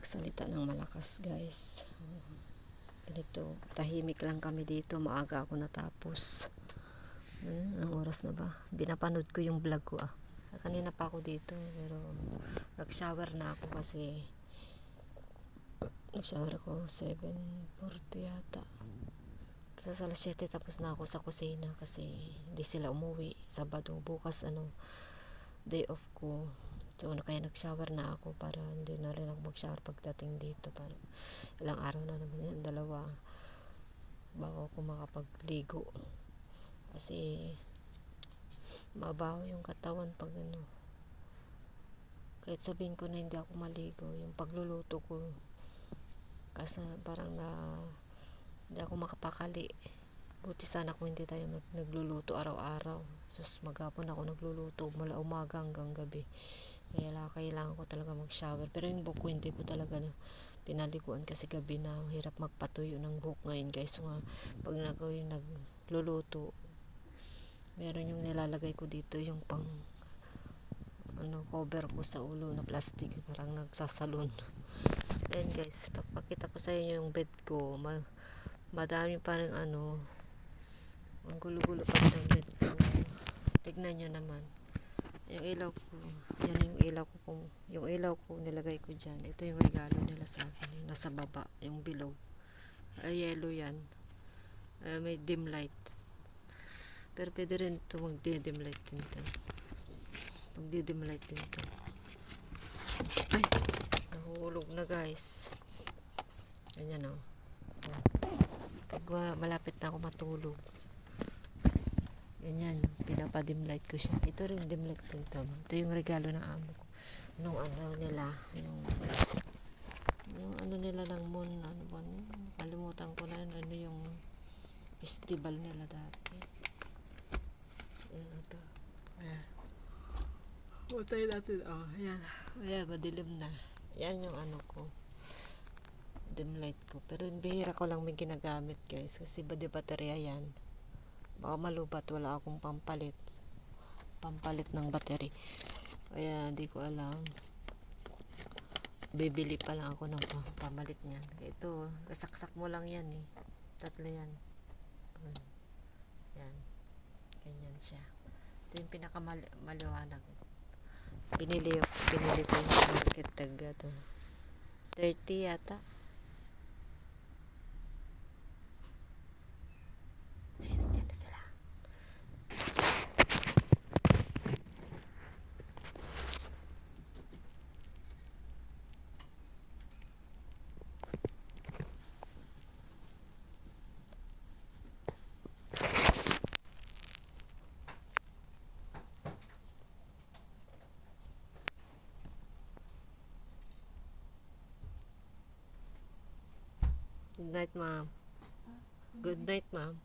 magsalita ng malakas, guys. Ganito, tahimik lang kami dito. Maaga ako natapos. Anong oras na ba? Binapanood ko yung vlog ko Kanina pa ako dito, pero nag-shower na ako kasi nag-shower ako 7:40 yata. Kasi alas 7 tapos na ako sa kusina kasi hindi sila umuwi. Sabado, bukas day off ko. So kaya nag-shower na ako para hindi na rin ako mag-shower pagdating dito. Para ilang araw na naman yan, 2 bago ako makapagligo. Kasi mabaho yung katawan pag kahit sabihin ko na hindi ako maligo, yung pagluluto ko kasi parang hindi ako makapakali. Buti sana kung hindi tayo nagluluto araw-araw. Sus, maghapon ako nagluluto mula umaga hanggang gabi. Kaya kailangan ko talaga mag-shower. Pero yung buhok ko hindi ko talaga pinaliguan kasi gabi na. Hirap magpatuyo ng buhok ngayon, guys. So, pag nagluluto, meron yung nilalagay ko dito, yung pang cover ko sa ulo na plastic, parang nagsasalon. Ayan, guys, papakita ko sa inyo yung bed ko. Madami parang ang gulo-gulo pa ng bed ko. Tignan nyo naman yung ilaw ko. Yan yung ilaw ko nilagay ko dyan. Ito yung regalo nila sa akin, yung nasa baba, yung bilog yellow yan. May dim light, pero pwede rin ito magdi-dim light din ito. Magdi-dim light din ito. Ay, nahulog na, guys. Ganyan pag malapit na ako matulog, ganyan, pinapadim light ko siya. Ito rin dim light din ito. Ito yung regalo ng amo ko nung nila, yung nila ng moon, kalimutan ko na yung festival nila dati. Ito. Utay natin. Ayan. Ayan, madilim na. Yan yung ko. Dim light ko. Pero bihira ko lang may ginagamit, guys. Kasi di baterya yan. Baka malubat. Wala akong pampalit. Pampalit ng battery. Kaya hindi ko alam. Bibili pa lang ako ng pamalit niyan. Ito, kasaksak mo lang yan eh. 3 yan. Yan. Ganyan siya. Ito yung pinakamaliwanag. Pinili ko yung market tag 30 yata. Ayan, dyan na sila. Good night, ma'am. Good night, ma'am.